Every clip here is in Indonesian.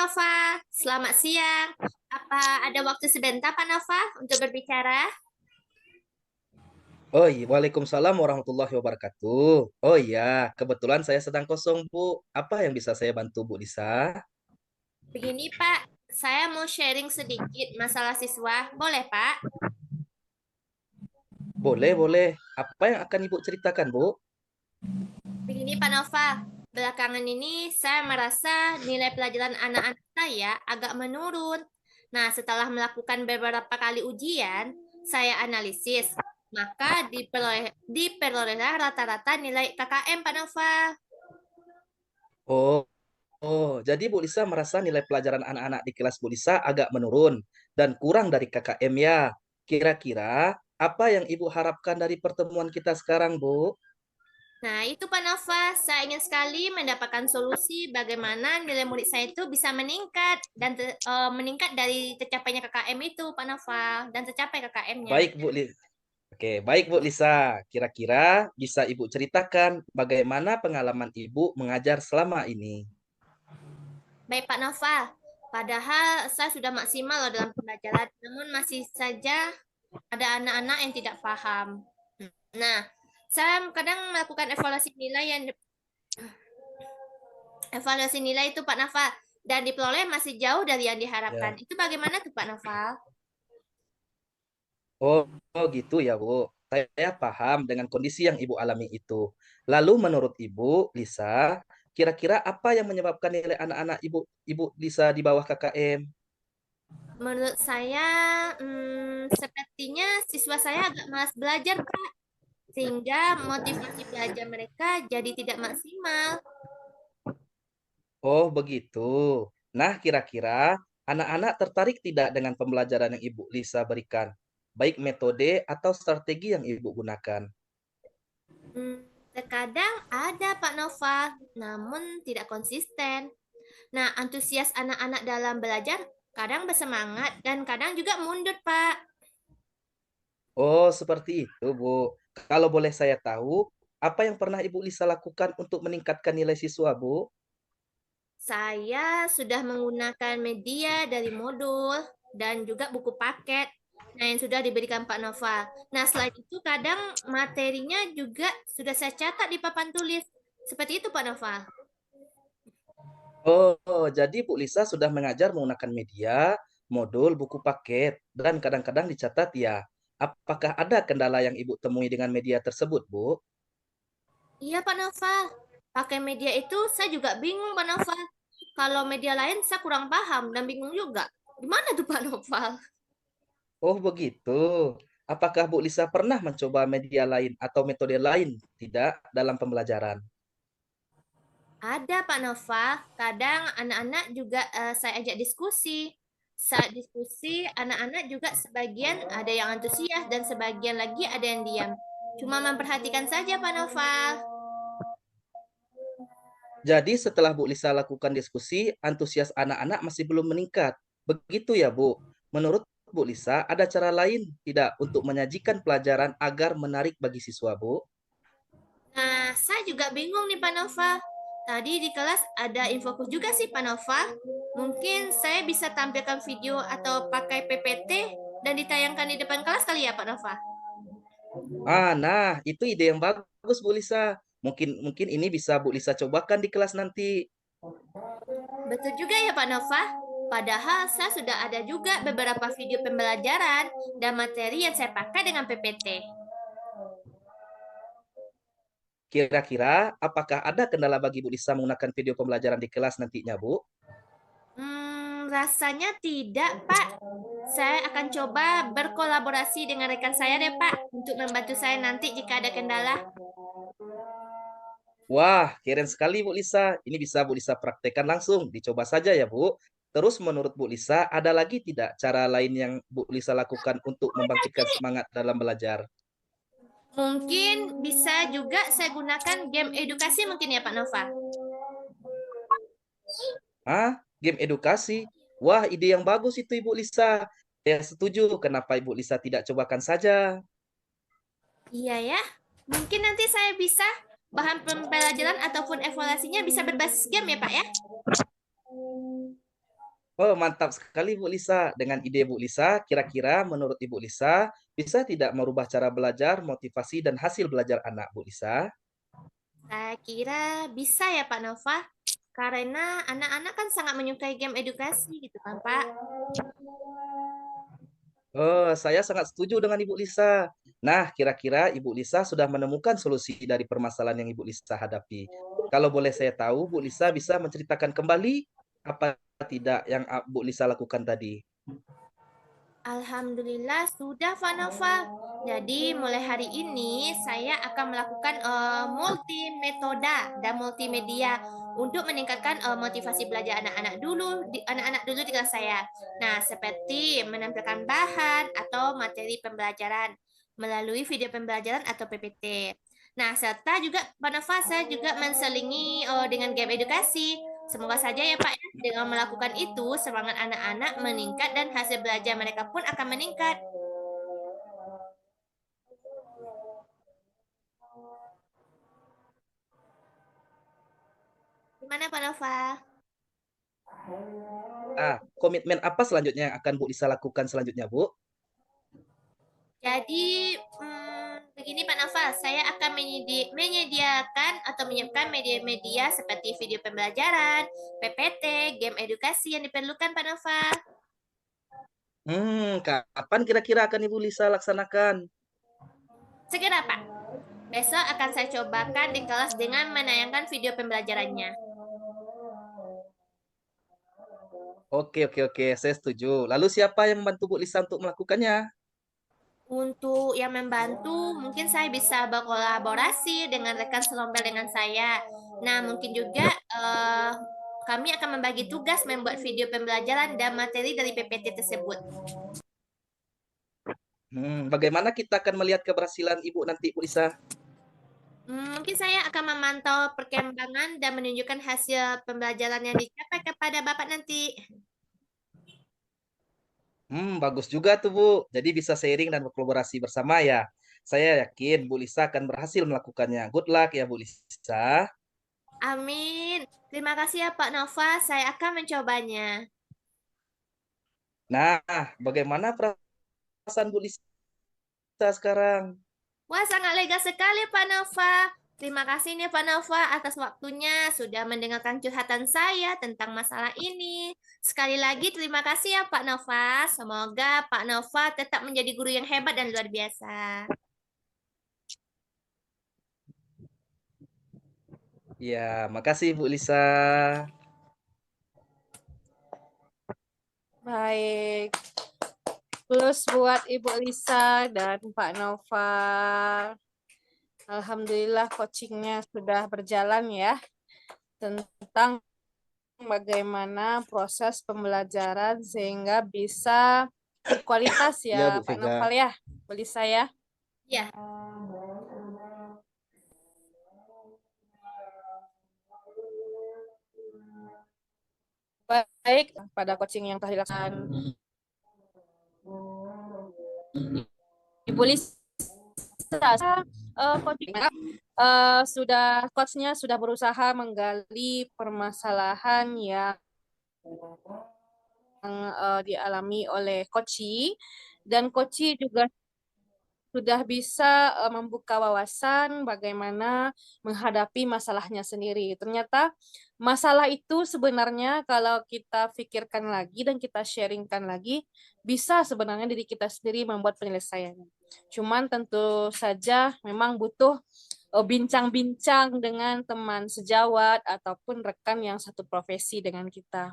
Nova, selamat siang. Apa ada waktu sebentar Pak Nova untuk berbicara? Oh iya, Waalaikumsalam warahmatullahi wabarakatuh. Oh iya, kebetulan saya sedang kosong, Bu. Apa yang bisa saya bantu, Bu Lisa? Begini Pak, saya mau sharing sedikit masalah siswa. Boleh Pak? Boleh, boleh. Apa yang akan Ibu ceritakan, Bu? Begini Pak Nova, belakangan ini saya merasa nilai pelajaran anak-anak saya agak menurun. Nah, setelah melakukan beberapa kali ujian, saya analisis, maka diperolehlah rata-rata nilai KKM Pak Nova. Oh, oh, jadi Bu Lisa merasa nilai pelajaran anak-anak di kelas Bu Lisa agak menurun dan kurang dari KKM ya. Kira-kira apa yang Ibu harapkan dari pertemuan kita sekarang, Bu? Nah, itu Pak Nova, saya ingin sekali mendapatkan solusi bagaimana nilai murid saya itu bisa meningkat dan meningkat dari tercapainya KKM itu, Pak Nova, dan tercapai KKM-nya. Baik, Bu Lisa. Oke, baik Bu Lisa. Kira-kira bisa Ibu ceritakan bagaimana pengalaman Ibu mengajar selama ini? Baik Pak Nova, padahal saya sudah maksimal loh dalam pembelajaran, namun masih saja ada anak-anak yang tidak paham. Nah, saya kadang melakukan evaluasi nilai itu Pak Nova, dan diperoleh masih jauh dari yang diharapkan. Ya. Itu bagaimana tuh Pak Nova? Oh, oh gitu ya, Bu. Saya paham dengan kondisi yang Ibu alami itu. Lalu menurut Ibu, Lisa, kira-kira apa yang menyebabkan nilai anak-anak Ibu Lisa di bawah KKM? Menurut saya, sepertinya siswa saya agak malas belajar, Pak, sehingga motivasi belajar mereka jadi tidak maksimal. Oh, begitu. Nah, kira-kira anak-anak tertarik tidak dengan pembelajaran yang Ibu Lisa berikan? Baik metode atau strategi yang Ibu gunakan? Hmm, Terkadang ada Pak Nova, namun tidak konsisten. Nah, antusias anak-anak dalam belajar kadang bersemangat dan kadang juga mundur, Pak. Oh, seperti itu, Bu. Kalau boleh saya tahu, apa yang pernah Ibu Lisa lakukan untuk meningkatkan nilai siswa, Bu? Saya sudah menggunakan media dari modul dan juga buku paket. Nah, yang sudah diberikan Pak Nova. Nah, selain itu kadang materinya juga sudah saya catat di papan tulis. Seperti itu Pak Nova. Oh, jadi Bu Lisa sudah mengajar menggunakan media, modul, buku paket, dan kadang-kadang dicatat ya. Apakah ada kendala yang Ibu temui dengan media tersebut, Bu? Iya Pak Nova. Pakai media itu saya juga bingung Pak Nova. Kalau media lain saya kurang paham dan bingung juga. Gimana tuh Pak Nova? Oh, begitu. Apakah Bu Lisa pernah mencoba media lain atau metode lain tidak dalam pembelajaran? Ada Pak Nova, kadang anak-anak juga saya ajak diskusi. Saat diskusi, anak-anak juga sebagian ada yang antusias dan sebagian lagi ada yang diam. Cuma memperhatikan saja Pak Nova. Jadi setelah Bu Lisa lakukan diskusi, antusias anak-anak masih belum meningkat. Begitu ya, Bu. Menurut Bu Lisa, ada cara lain tidak untuk menyajikan pelajaran agar menarik bagi siswa, Bu? Nah, saya juga bingung nih Pak Nova. Tadi di kelas ada infoku juga sih Pak Nova. Mungkin saya bisa tampilkan video atau pakai PPT dan ditayangkan di depan kelas kali ya Pak Nova. Nah, itu ide yang bagus, Bu Lisa. Mungkin mungkin ini bisa Bu Lisa cobakan di kelas nanti. Betul juga ya Pak Nova. Padahal saya sudah ada juga beberapa video pembelajaran dan materi yang saya pakai dengan PPT. Kira-kira apakah ada kendala bagi Bu Lisa menggunakan video pembelajaran di kelas nantinya, Bu? Rasanya tidak, Pak. Saya akan coba berkolaborasi dengan rekan saya deh, Pak, untuk membantu saya nanti jika ada kendala. Wah, keren sekali Bu Lisa. Ini bisa Bu Lisa praktekkan langsung. Dicoba saja ya, Bu. Terus menurut Bu Lisa, ada lagi tidak cara lain yang Bu Lisa lakukan untuk membangkitkan semangat dalam belajar? Mungkin bisa juga saya gunakan game edukasi mungkin ya, Pak Nova. Game edukasi? Wah, ide yang bagus itu Ibu Lisa. Saya setuju. Kenapa Ibu Lisa tidak cobakan saja? Iya ya. Mungkin nanti saya bisa bahan pembelajaran ataupun evaluasinya bisa berbasis game ya, Pak ya. Oh, mantap sekali Bu Lisa. Dengan ide Bu Lisa, kira-kira menurut Ibu Lisa, bisa tidak merubah cara belajar, motivasi, dan hasil belajar anak, Bu Lisa? Saya kira bisa ya Pak Nova, karena anak-anak kan sangat menyukai game edukasi gitu kan Pak. Oh, saya sangat setuju dengan Ibu Lisa. Nah, kira-kira Ibu Lisa sudah menemukan solusi dari permasalahan yang Ibu Lisa hadapi. Kalau boleh saya tahu, Bu Lisa bisa menceritakan kembali apa tidak yang Bu Lisa lakukan tadi? Alhamdulillah sudah Pak Nova. Jadi mulai hari ini saya akan melakukan multi metoda dan multimedia untuk meningkatkan motivasi belajar anak-anak dulu di kelas saya. Nah, seperti menampilkan bahan atau materi pembelajaran melalui video pembelajaran atau PPT. Nah, serta juga Pak Nova saya juga menselingi dengan game edukasi. Semoga saja ya Pak ya, dengan melakukan itu semangat anak-anak meningkat dan hasil belajar mereka pun akan meningkat. Gimana Pak Nova? Komitmen apa selanjutnya yang akan Bu Lisa lakukan selanjutnya, Bu? Jadi begini Pak Nova, saya akan menyediakan atau menyiapkan media-media seperti video pembelajaran, PPT, game edukasi yang diperlukan Pak Nova. Kapan kira-kira akan Ibu Lisa laksanakan? Segera Pak, besok akan saya cobakan di kelas dengan menayangkan video pembelajarannya. Oke, oke, oke, saya setuju. Lalu siapa yang membantu Bu Lisa untuk melakukannya? Untuk yang membantu, mungkin saya bisa berkolaborasi dengan rekan selompel dengan saya. Nah, mungkin juga kami akan membagi tugas membuat video pembelajaran dan materi dari PPT tersebut. Bagaimana kita akan melihat keberhasilan Ibu nanti, Bu Lisa? Mungkin saya akan memantau perkembangan dan menunjukkan hasil pembelajaran yang dicapai kepada Bapak nanti. Bagus juga tuh, Bu. Jadi bisa sharing dan berkolaborasi bersama ya. Saya yakin Bu Lisa akan berhasil melakukannya. Good luck ya, Bu Lisa. Amin. Terima kasih ya Pak Nova, saya akan mencobanya. Nah, bagaimana perasaan Bu Lisa sekarang? Wah, sangat lega sekali Pak Nova. Terima kasih nih Pak Nova atas waktunya sudah mendengarkan curhatan saya tentang masalah ini. Sekali lagi terima kasih ya Pak Nova. Semoga Pak Nova tetap menjadi guru yang hebat dan luar biasa. Ya, makasih Bu Lisa. Baik. Plus buat Ibu Lisa dan Pak Nova. Alhamdulillah coachingnya sudah berjalan ya. Tentang bagaimana proses pembelajaran sehingga bisa berkualitas Ya, ya Bu Pak Vega. Noval ya, Bu Lisa ya. Ya, Baik, pada coaching yang telah dilaksanakan Ibu Lisa, coachnya sudah berusaha menggali permasalahan yang dialami oleh Koci, dan Koci juga sudah bisa membuka wawasan bagaimana menghadapi masalahnya sendiri. Ternyata masalah itu sebenarnya kalau kita pikirkan lagi dan kita sharingkan lagi, bisa sebenarnya diri kita sendiri membuat penyelesaiannya. Cuman tentu saja memang butuh bincang-bincang dengan teman sejawat ataupun rekan yang satu profesi dengan kita.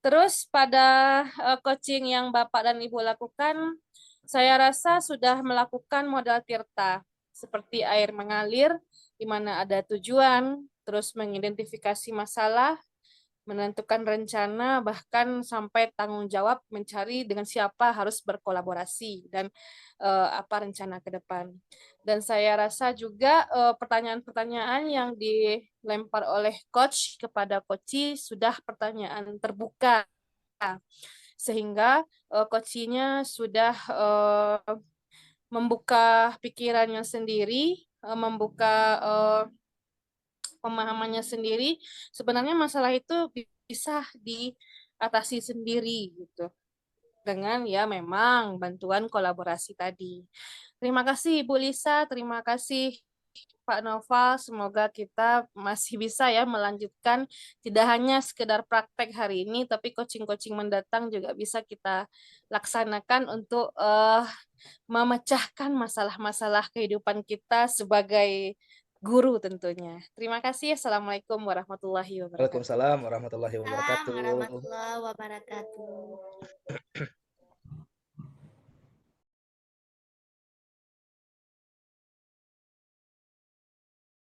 Terus pada coaching yang Bapak dan Ibu lakukan, saya rasa sudah melakukan modal tirta, seperti air mengalir, di mana ada tujuan, terus mengidentifikasi masalah, menentukan rencana, bahkan sampai tanggung jawab mencari dengan siapa harus berkolaborasi, dan apa rencana ke depan. Dan saya rasa juga pertanyaan-pertanyaan yang dilempar oleh coach kepada coachi sudah pertanyaan terbuka, sehingga coachnya sudah membuka pikirannya sendiri, membuka pemahamannya sendiri. Sebenarnya masalah itu bisa atasi sendiri gitu. Dengan ya memang bantuan kolaborasi tadi. Terima kasih Ibu Lisa, terima kasih Pak Nova, semoga kita masih bisa ya melanjutkan tidak hanya sekedar praktek hari ini, tapi coaching-coaching mendatang juga bisa kita laksanakan untuk memecahkan masalah-masalah kehidupan kita sebagai guru tentunya. Terima kasih. Assalamualaikum warahmatullahi wabarakatuh. Waalaikumsalam warahmatullahi Salam wabarakatuh. warahmatullahi wabarakatuh.